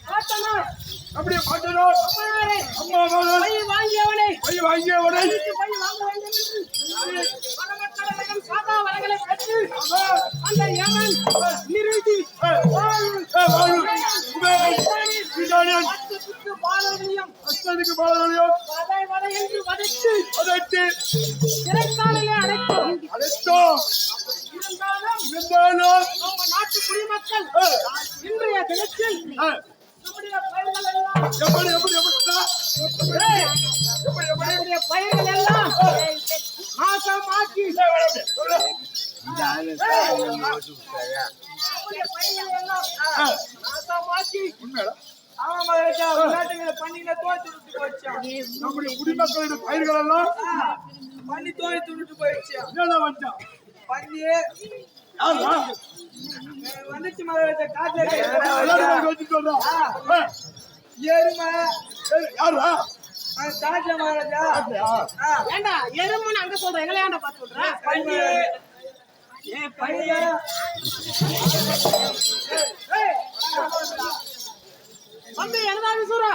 பார்த்தனார் அப்படியே பார்த்தோம். அம்மா பை வாங்கியவனை பை வாங்கியவனை பை வாங்க வேண்டும் என்று பரமக்கடலையும் சாதா வளங்களை பெற்று அந்த யமன் நிறுத்தி அஸ்தனுக்கு பாலனையும் அதை வதை என்று வதைத்து அதற்கு சிறைச்சாலையிலே அடைத்தோம். இருந்தாலும் நம்ம நாட்டு குடிமக்கள் இன்றைய தினத்தில் நம்முடைய பயிர்கள் எல்லாம் எப்படி எப்படி நம்முடைய பயிர்கள் எல்லாம் நாசமாக்கி நம்முடைய பயிர்கள் எல்லாம் நாசமாக்கி ஆமா மகாராஜா விளையாட்டுகளை பண்ணிகளை தோய்த்து விட்டு போயிடுச்சா நம்முடைய குடிமக்களுடைய பயிர்கள் எல்லாம் பண்ணி தோய்த்து விட்டு போயிடுச்சா என்னதான் வந்தான் பண்ணி யாரா வந்துச்சு மகாராஜா காட்டுல எல்லாரும் வச்சுட்டு வந்தோம். எருமை யாரா காட்டுல மகாராஜா ஏண்டா எருமைன்னு அங்க சொல்ற எங்களை ஏன்டா பார்த்து சொல்ற? பண்ணி பையன் வந்து எனதாவி சூரா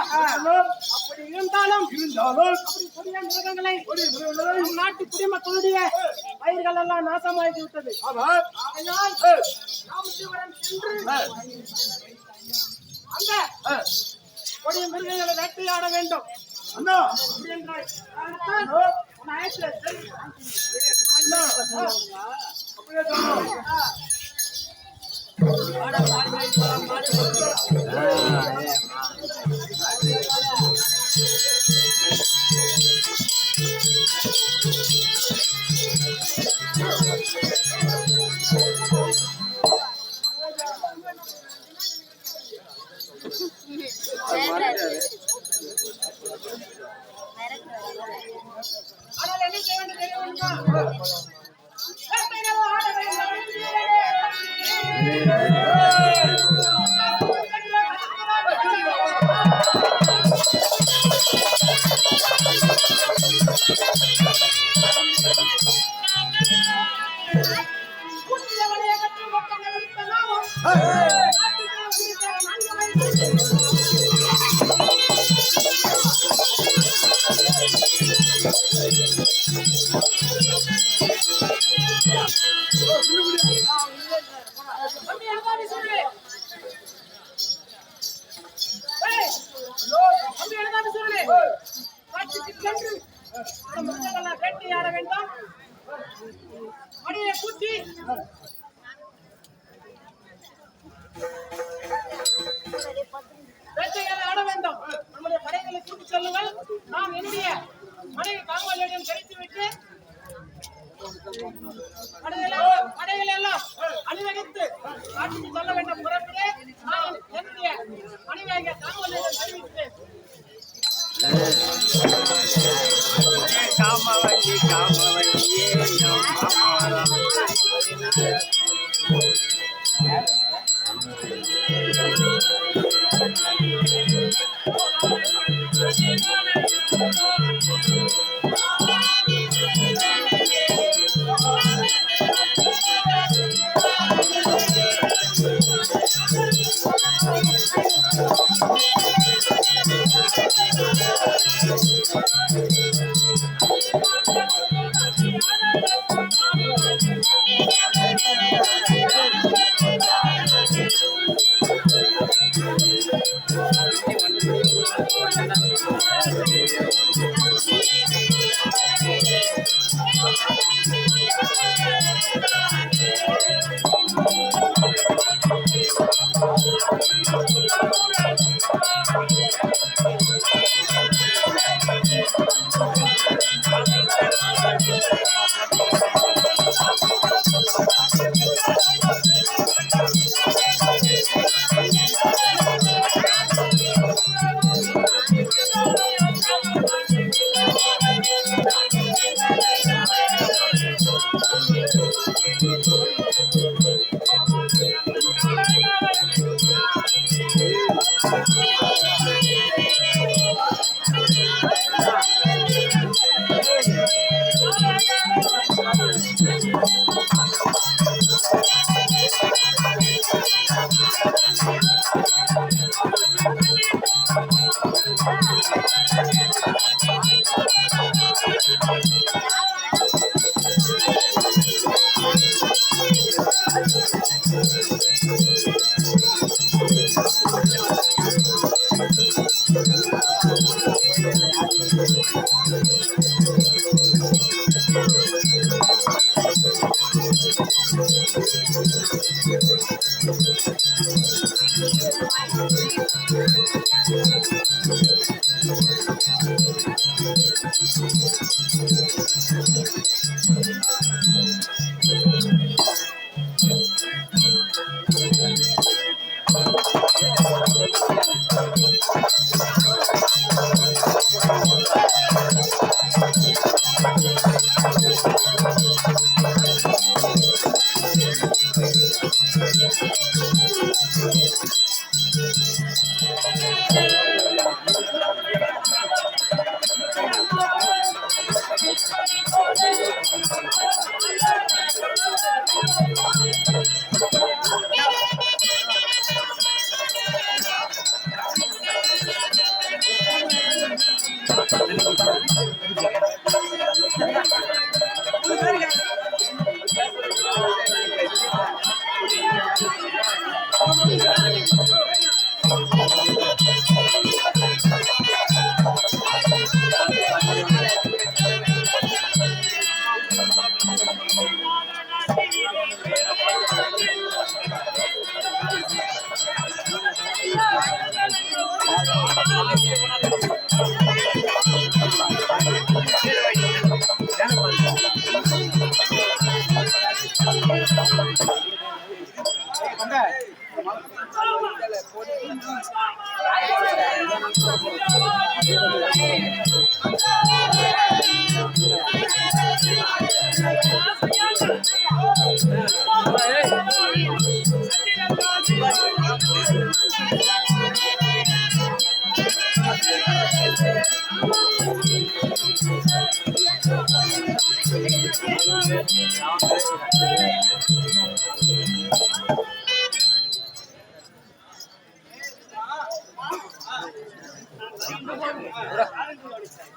அப்படி இருந்தாலும் அப்படி கொடிய மிருகங்களை நம் நாட்டு குடிமக்களுடைய பயிர்கள் எல்லாம் நாசமாகி விட்டது. ஆகையால் நாம் சிவரன் சென்று அந்த கொடிய மிருகங்களை வேட்டையாட வேண்டும். அண்ணா அப்படி என்றால் காரணத்தால் உன் அழைத்து அப்படியே சொல்றோம். ஆனால் என்ன செய்ய வேண்டும் தெரியுமா? வேட்டையாட ஆட வேண்டும். வேட்டையாட வேண்டாம். மணியை கூட்டி வேட்டையாட ஆட வேண்டும். நம்முடைய படைகளை கூட்டி செல்லுங்கள். நாம் என்னுடைய மனைவி காவலிடம் கிடைத்துவிட்டு படைகள் எல்லாம் அணிவகுத்து காட்டுக்கு சொல்ல வேண்டும். புறப்படு. நான் என்னுடைய மனைவியாக காவலிடம் தெரிவிக்கிறேன். காமவல்லி காமவல்லியே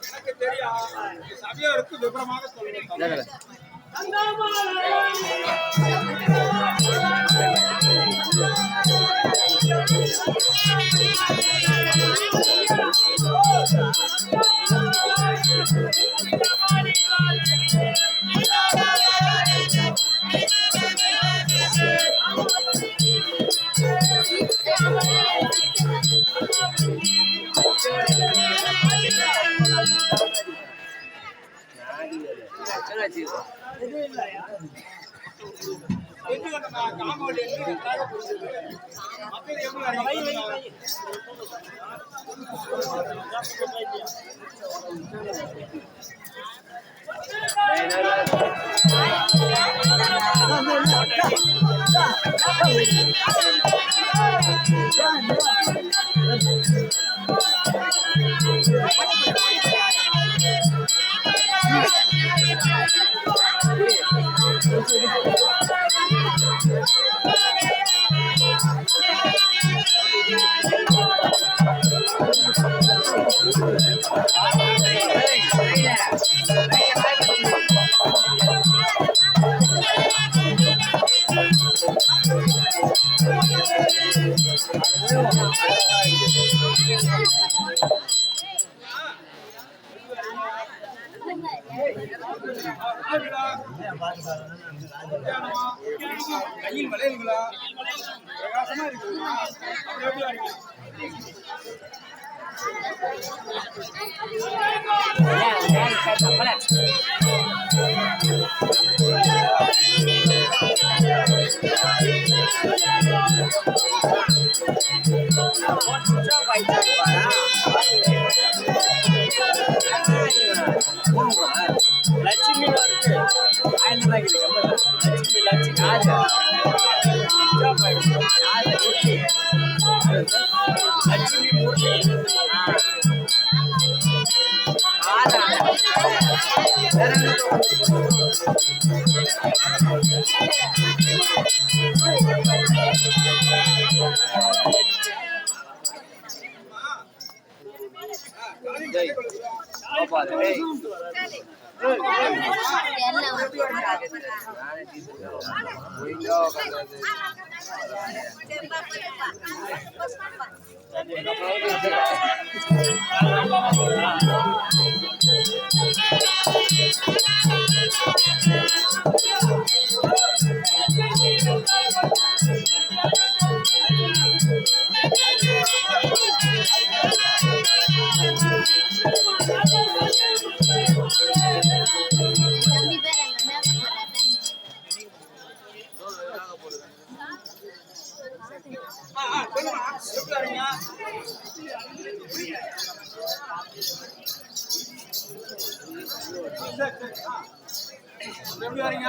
எனக்கு தெரியும் சபையோருக்கு விவரமாக சொல்லுங்க. காமோடி நன்றாக புரிஞ்சது. மக்கள் எப்படி கையில் விளையுங்களா பிரகாசமா இருக்கு. எப்படி வரீங்க? லட்சுமி வருது 500 ரூபாய்க்கு லட்சுமி லட்சுமி யாரு லட்சுமி முரளி எப்படி வரீங்க?